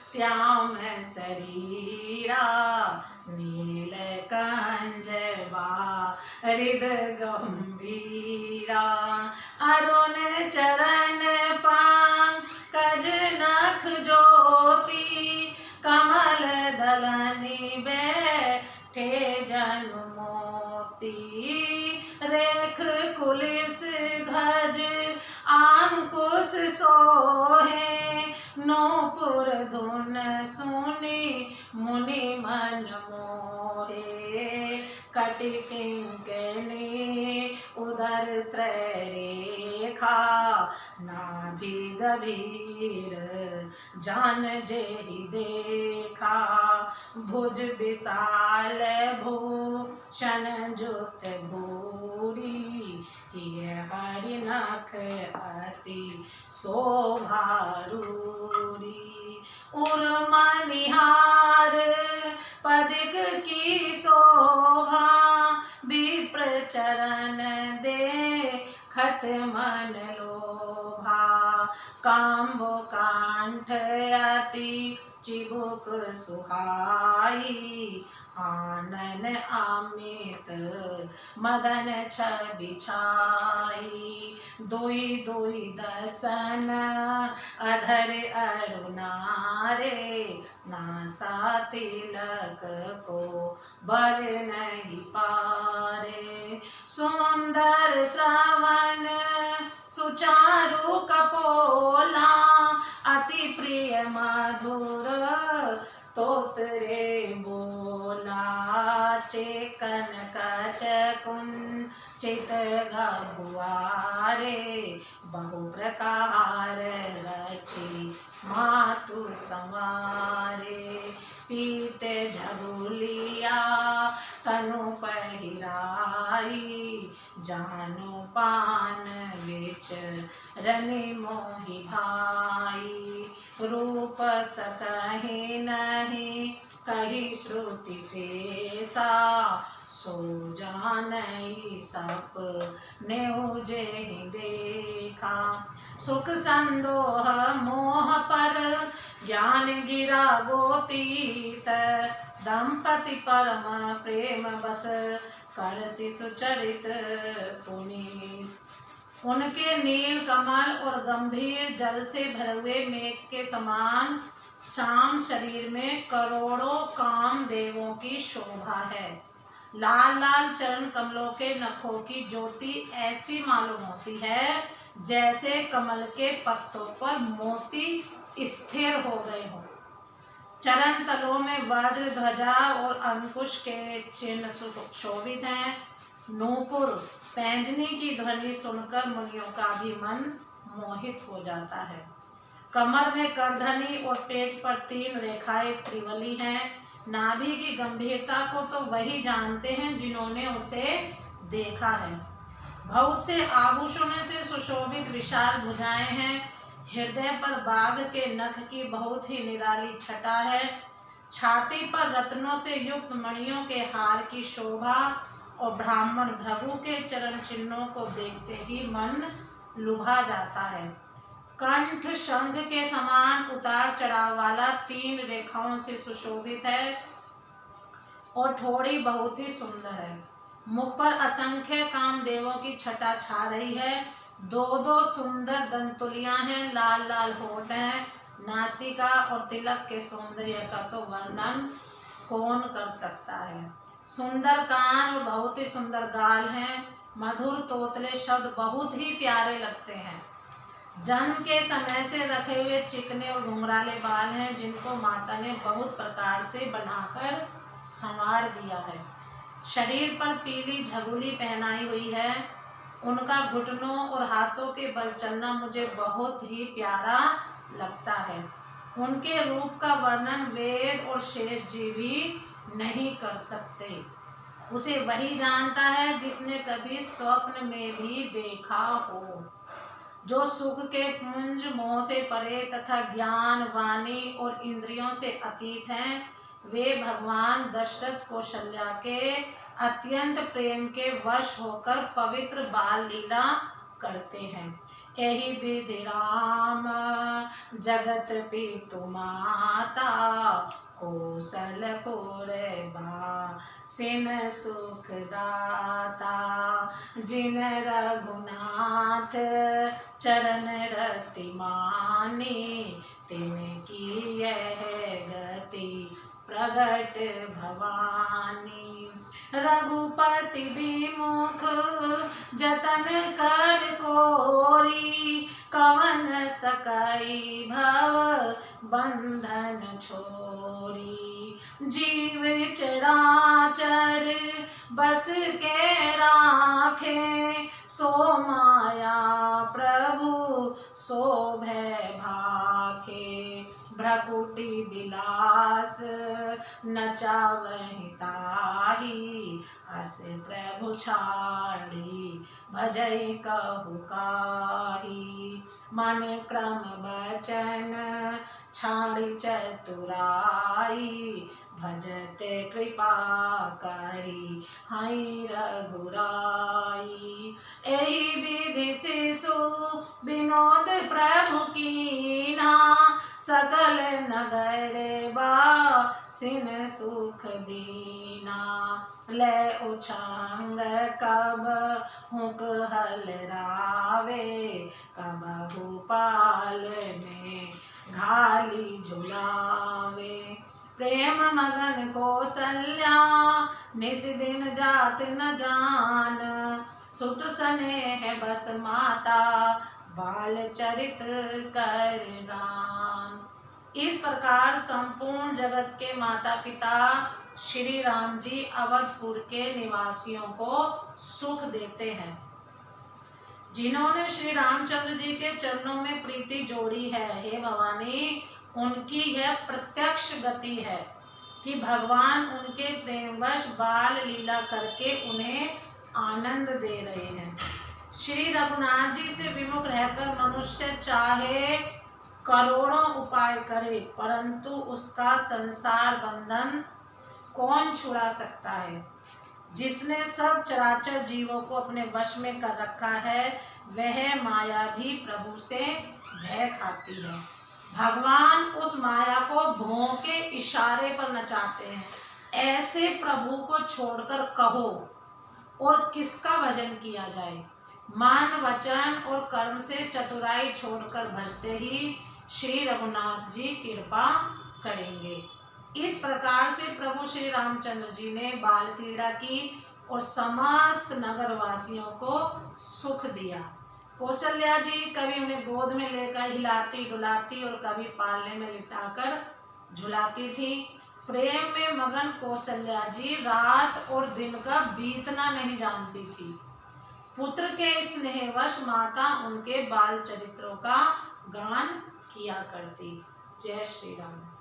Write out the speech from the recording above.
श्याम शरीरा नील कंजवा हृद गंभीरा अरुण चरण पंकज नख ज्योति कमल दलनि बैठे जन मोती रेख कुलिस ध्वज अंकुश सोहे नूपुर धुन सुनि मुनि मन मोहे कटि किंकिनी उदर त्रैरेखा नाभि गभीर जान जेहि देखा भुज विशाल भूषण जुत भूरी हरि नख अति शोभारूरी उर्मनिहार पदिक की शोभा विप्र चरण देखत मन लोभा काम्बो कांठ अति चिबुक सुहाई आनन अमित मदन छवि छाई दुई दुई दसन अधर अरुणारे नासा तिलक को बर नहीं पारे सुंदर श्रवण सुचारु कपोला अति प्रिय मधुर तोतरे बोला चेकन कचकुंचित गहुआरे बहु प्रकार रची मातु संवारे पीते झबुलिया तनु पहिराई जानु पान विच रनि मोहि भाई रूप सकहि नहीं कही श्रुति शेषा सो जानई सप नेउ जेहि देखा सुख संदोह मोह पर ज्ञान गिरा गोतीत दंपति परम प्रेम बस कर शिशु चरित पुनीत उनके नील कमल और गंभीर जल से भरे हुए मेघ के समान श्याम शरीर में करोड़ों काम देवों की शोभा है। लाल लाल चरण कमलों के नखों की ज्योति ऐसी मालूम होती है जैसे कमल के पत्तों पर मोती स्थिर हो गए हों। चरण तलों में वज्र ध्वजा और अंकुश के चिन्ह शोभित हैं। नूपुर पैंजनी की ध्वनि सुनकर मुनियों का भी मन मोहित हो जाता है। कमर में करधनी और पेट पर 3 रेखाएं त्रिवली हैं। नाभि की गंभीरता को तो वही जानते हैं जिन्होंने उसे देखा है। बहुत से आभूषणों से सुशोभित विशाल भुजाएं हैं। हृदय पर बाघ के नख की बहुत ही निराली छटा है। छाती पर रत्नों से युक्त मणियों के हार की शोभा और ब्राह्मण भृगु के चरण चिन्हों को देखते ही मन लुभा जाता है। कंठ शंख के समान उतार चढ़ाव वाला 3 रेखाओं से सुशोभित है और ठोड़ी बहुत ही सुंदर है। मुख पर असंख्य कामदेवों की छटा छा रही है। 2-2 सुंदर दंतुलियां हैं। लाल लाल होठ हैं। नासिका और तिलक के सौंदर्य का तो वर्णन कौन कर सकता है। सुंदर कान और बहुत ही सुंदर गाल हैं। मधुर तोतले शब्द बहुत ही प्यारे लगते हैं। जन्म के समय से रखे हुए चिकने और घुंघराले बाल हैं जिनको माता ने बहुत प्रकार से बनाकर संवार दिया है। शरीर पर पीली झगुली पहनाई हुई है। उनका घुटनों और हाथों के बल चलना मुझे बहुत ही प्यारा लगता है। उनके रूप का वर्णन वेद और शेष जी भी नहीं कर सकते। उसे वही जानता है जिसने कभी स्वप्न में भी देखा हो। जो सुख के पुंज मोह से परे तथा ज्ञान वाणी और इंद्रियों से अतीत हैं, वे भगवान दशरथ कौशल्या के अत्यंत प्रेम के वश होकर पवित्र बाल लीला करते हैं। यही विधि राम जगत पितु माता कौशलपुर बासिन सुखदाता। जिन रघुनाथ चरण रति मानी तिनकी यह गति प्रगट भवानी। रघुपति विमुख जतन कर कोरी कवन सकई भव बंधन छोरी। जीव चराचर बस के राखे सो माया प्रभु सो भय भाखे। भ्रकुटी बिलास नचावहि ताहि अस प्रभु छाड़ी भजई कहु काही। मन क्रम बचन छाड़ी चतुराई भजत कृपा करी हई रघुराई। एहि विधि शिशु विनोद प्रभु कीना सकल नगर बासिन सुख दीना। ले उछांग कब हुक हलरावे कबहु पाल में घाली झुलावे। प्रेम मगन कौशल्या निस दिन जात न जान सुत स्नेह बस माता बाल चरित कर दान। इस प्रकार संपूर्ण जगत के माता पिता श्री राम जी अवधपुर के निवासियों को सुख देते हैं। जिन्होंने श्री रामचंद्र जी के चरणों में प्रीति जोड़ी है, हे भवानी, उनकी यह प्रत्यक्ष गति है कि भगवान उनके प्रेमवश बाल लीला करके उन्हें आनंद दे रहे हैं। श्री रघुनाथ जी से विमुख रहकर मनुष्य चाहे करोड़ों उपाय करे परंतु उसका संसार बंधन कौन छुड़ा सकता है। जिसने सब चराचर जीवों को अपने वश में कर रखा है वह माया भी प्रभु से भय खाती है। भगवान उस माया को भों के इशारे पर नचाते हैं। ऐसे प्रभु को छोड़कर कहो और किसका भजन किया जाए। मन वचन और कर्म से चतुराई छोड़कर भजते ही श्री रघुनाथ जी कृपा करेंगे। इस प्रकार से प्रभु श्री रामचंद्र जी ने बाल क्रीड़ा की और समस्त नगरवासियों को सुख दिया। कौशल्या जी कभी उन्हें गोद में लेकर हिलाती डुलाती और कभी पालने में लिटाकर झुलाती थी। प्रेम में मगन कौशल्या जी रात और दिन का बीतना नहीं जानती थी। पुत्र के स्नेहवश माता उनके बाल चरित्रों का गान किया करती। जय श्री राम।